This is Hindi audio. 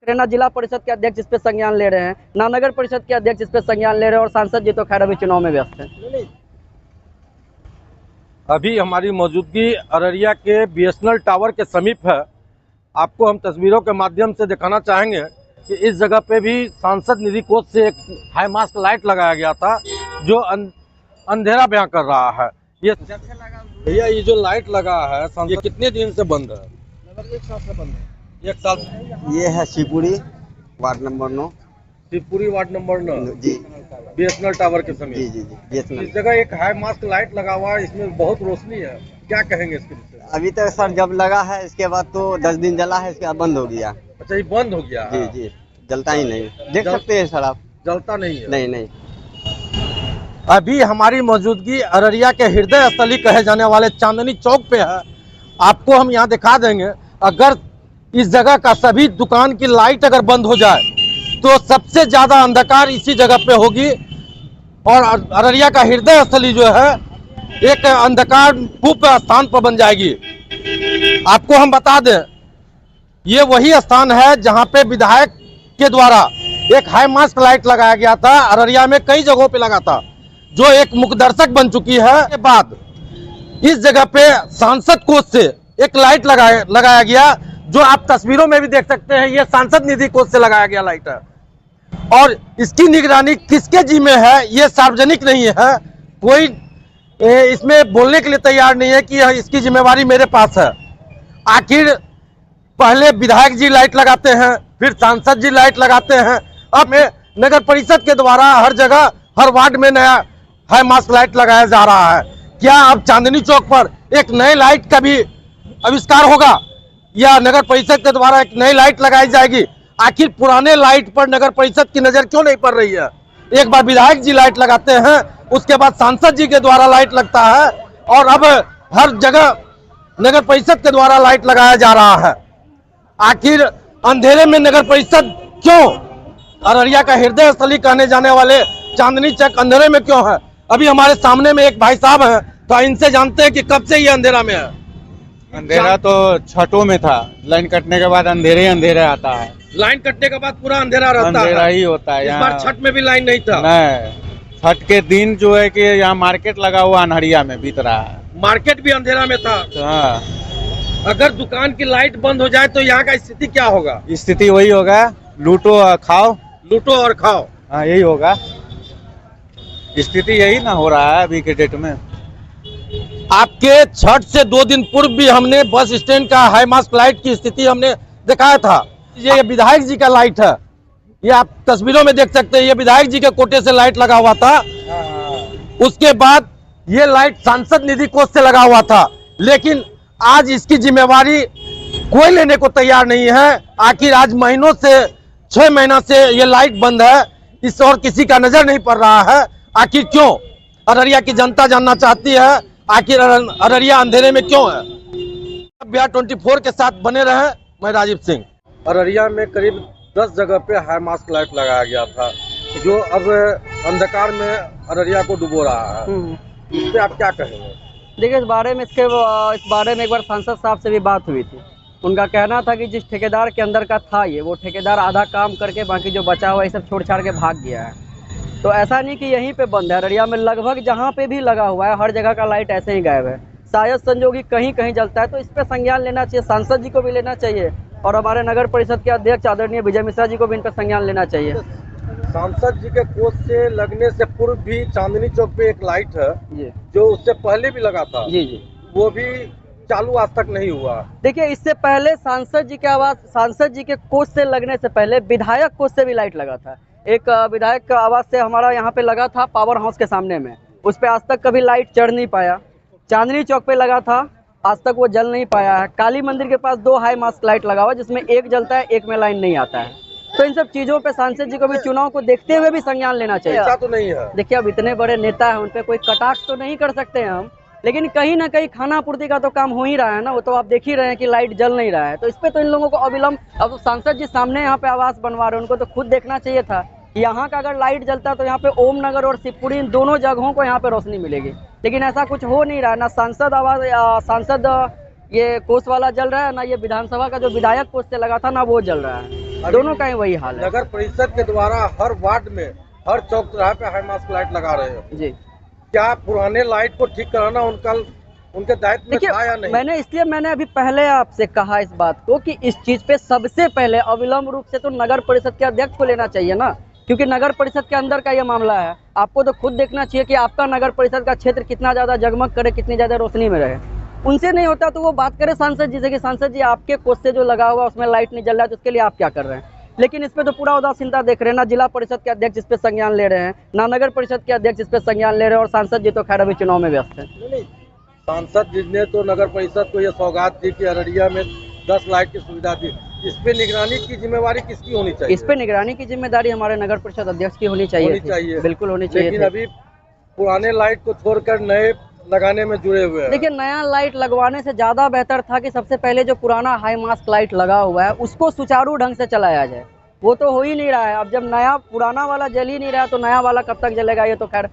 ना जिला परिषद के अध्यक्ष इस पे संज्ञान ले रहे हैं, ना नगर परिषद के अध्यक्ष इस पे संज्ञान ले रहे हैं, और सांसद जी तो खैर अभी चुनाव में व्यस्त हैं। अभी हमारी मौजूदगी अररिया के बीएसएनएल टावर के समीप है। आपको हम तस्वीरों के माध्यम से दिखाना चाहेंगे कि इस जगह पे भी सांसद निधि कोष से एक हाई मास्क लाइट लगाया गया था जो अंधेरा बयां कर रहा है। ये भैया ये जो लाइट लगा है ये कितने दिन से बंद है? लगभग 1 साल से बंद है। 1 साल। ये है Shivpuri ward number 9। Shivpuri ward number 9 जी बीएसएनएल टावर के समीप। जी जी जी इस जगह एक हाई मास्क लाइट लगा हुआ है, इसमें बहुत रोशनी है, क्या कहेंगे इसके विषय में? अभी तक सर जब लगा है इसके बाद तो 10 दिन जला है, इसके बाद बंद हो गया। अच्छा ये बंद हो गया? जी जी जलता ही नहीं, देख सकते हैं सर आप। जलता नहीं है? नहीं नहीं। अभी हमारी मौजूदगी अररिया के हृदय स्थली कहे जाने वाले चांदनी चौक पे है। आपको हम यहाँ दिखा देंगे, अगर इस जगह का सभी दुकान की लाइट अगर बंद हो जाए तो सबसे ज्यादा अंधकार इसी जगह पे होगी और अररिया का हृदय स्थली जो है एक अंधकार भूप स्थान पर बन जाएगी। आपको हम बता दें, ये वही स्थान है जहां पे विधायक के द्वारा एक हाई मास्क लाइट लगाया गया था। अररिया में कई जगहों पे लगा था, जो एक मुखदर्शक बन चुकी है। के बाद इस जगह पे सांसद कोष से एक लाइट लगाया गया, जो आप तस्वीरों में भी देख सकते हैं। ये सांसद निधि कोष से लगाया गया लाइट है और इसकी निगरानी किसके जिम्मे है ये सार्वजनिक नहीं है। कोई इसमें बोलने के लिए तैयार नहीं है कि इसकी जिम्मेवारी मेरे पास है। आखिर पहले विधायक जी लाइट लगाते हैं, फिर सांसद जी लाइट लगाते हैं, अब नगर परिषद के द्वारा हर जगह हर वार्ड में नया हाई मास्क लाइट लगाया जा रहा है। क्या अब चांदनी चौक पर एक नए लाइट का भी आविष्कार होगा या नगर परिषद के द्वारा एक नई लाइट लगाई जाएगी? आखिर पुराने लाइट पर नगर परिषद की नजर क्यों नहीं पड़ रही है? एक बार विधायक जी लाइट लगाते हैं, उसके बाद सांसद जी के द्वारा लाइट लगता है और अब हर जगह नगर परिषद के द्वारा लाइट लगाया जा रहा है। आखिर अंधेरे में नगर परिषद क्यों? अररिया का हृदय स्थली कहने जाने वाले चांदनी चौक अंधेरे में क्यों है? अभी हमारे सामने में एक भाई साहब हैं, तो इनसे जानते हैं कि कब से ये अंधेरा में है। अंधेरा तो छठों में था, लाइन कटने के बाद अंधेरे ही अंधेरा आता है। लाइन कटने के बाद पूरा अंधेरा रहता है? अंधेरा ही होता है। इस बार छठ में भी लाइन नहीं था? नहीं, छठ के दिन जो है कि यहाँ मार्केट लगा हुआ अनहरिया में बीत रहा है। मार्केट भी अंधेरा में था? हाँ। अगर दुकान की लाइट बंद हो जाए तो यहाँ का स्थिति क्या होगा? स्थिति वही होगा, लूटो और खाओ। लूटो और खाओ। हाँ यही होगा, स्थिति यही ना हो रहा है अभी के डेट में। आपके छठ से 2 दिन पूर्व भी हमने बस स्टैंड का हाई मास्क लाइट की स्थिति हमने दिखाया था। ये विधायक जी का लाइट है, ये आप तस्वीरों में देख सकते हैं। ये विधायक जी के कोटे से लाइट लगा हुआ था। उसके बाद ये लाइट सांसद निधि कोष से लगा हुआ था, लेकिन आज इसकी जिम्मेवारी कोई लेने को तैयार नहीं है। आखिर आज महीनों से 6 महीना से ये लाइट बंद है, इस और किसी का नजर नहीं पड़ रहा है। आखिर क्यों? अररिया की जनता जानना चाहती है, आखिर अररिया अंधेरे में क्यों है? बिहार 24 के साथ बने रहे, मैं राजीव सिंह। अररिया में करीब 10 जगह पे हाई मास्क लाइट लगाया गया था, जो अब अंधकार में अररिया को डुबो रहा है। इस पे आप क्या कहेंगे? देखिए, इस बारे में एक बार सांसद साहब से भी बात हुई थी। उनका कहना था कि जिस ठेकेदार के अंदर का था ये, वो ठेकेदार आधा काम करके बाकी जो बचा हुआ है सब छोड़ छाड़ के भाग गया है। तो ऐसा नहीं कि यहीं पे बंद है, अररिया में लगभग जहाँ पे भी लगा हुआ है हर जगह का लाइट ऐसे ही गायब है। शायद संजोगी कहीं कहीं जलता है, तो इस पे संज्ञान लेना चाहिए, सांसद जी को भी लेना चाहिए और हमारे नगर परिषद के अध्यक्ष आदरणीय विजय मिश्रा जी को भी इन पर संज्ञान लेना चाहिए। सांसद जी के कोष से लगने से पूर्व भी चांदनी चौक पे एक लाइट है जी, जो उससे पहले भी लगा था। जी जी, वो भी चालू आज तक नहीं हुआ। देखिए, इससे पहले सांसद जी के कोष से लगने से पहले विधायक कोष से भी लाइट लगा था। एक विधायक का आवास से हमारा यहाँ पे लगा था पावर हाउस के सामने में, उस पे आज तक कभी लाइट चढ़ नहीं पाया। चांदनी चौक पे लगा था, आज तक वो जल नहीं पाया है। काली मंदिर के पास 2 हाई मास्क लाइट लगा हुआ, जिसमें एक जलता है, एक में लाइन नहीं आता है। तो इन सब चीजों पे सांसद जी को भी चुनाव को देखते हुए भी संज्ञान लेना चाहिए। ऐसा तो नहीं है। देखिए, अब इतने बड़े नेता हैं, उन पे कोई कटाक्ष तो नहीं कर सकते हैं हम, लेकिन कहीं ना कहीं खाना पूर्ति का तो काम हो ही रहा है ना। वो तो आप देख ही रहे हैं कि लाइट जल नहीं रहा है, तो इस पे तो इन लोगों को अविलंब, अब सांसद जी सामने यहाँ पे आवास बनवा रहे हैं, उनको तो खुद देखना चाहिए था। यहाँ का अगर लाइट जलता तो यहाँ पे ओम नगर और शिवपुरी इन दोनों जगहों को यहाँ पे रोशनी मिलेगी, लेकिन ऐसा कुछ हो नहीं रहा है। ना सांसद ये कोष वाला जल रहा है, ना ये विधानसभा का जो विधायक कोष से लगा था ना वो जल रहा है। दोनों का ही वही हाल है। नगर परिषद के द्वारा हर वार्ड में, हर चौक चौराहे पे हाई मास्क लाइट लगा रहे हो, जी क्या पुराने लाइट को ठीक कराना उनके दायित्व में था या नहीं? मैंने अभी पहले आपसे कहा इस बात को कि इस चीज पे सबसे पहले अविलंब रूप से तो नगर परिषद के अध्यक्ष को लेना चाहिए ना, क्योंकि नगर परिषद के अंदर का ये मामला है। आपको तो खुद देखना चाहिए कि आपका नगर परिषद का क्षेत्र कितना ज्यादा जगमग करे, कितनी ज्यादा रोशनी में रहे। उनसे नहीं होता तो वो बात करे सांसद जी से कि सांसद जी आपके कोस से जो लगा हुआ उसमें लाइट नहीं जल रहा है, तो उसके लिए आप क्या कर रहे हैं। लेकिन इस पे तो पूरा उदासीनता देख रहे हैं ना, जिला परिषद के अध्यक्ष इस पे संज्ञान ले रहे हैं, ना नगर परिषद के अध्यक्ष इस पे संज्ञान ले रहे हैं, और सांसद जी तो खैर अभी चुनाव में व्यस्त है। नहीं, सांसद जी ने तो नगर परिषद को यह सौगात दी कि अररिया में 10 लाइट की सुविधा दी। इस पे निगरानी की जिम्मेवारी किसकी होनी चाहिए? इस पे निगरानी की जिम्मेदारी हमारे नगर परिषद अध्यक्ष की होनी चाहिए। बिल्कुल होनी चाहिए। लेकिन अभी पुराने लाइट को छोड़कर नए लगाने में जुड़े हुए हैं। देखिए, नया लाइट लगवाने से ज्यादा बेहतर था कि सबसे पहले जो पुराना हाई मास्क लाइट लगा हुआ है उसको सुचारू ढंग से चलाया जाए। वो तो हो ही नहीं रहा है। अब जब नया पुराना वाला जल ही नहीं रहा तो नया वाला कब तक जलेगा, ये तो खैर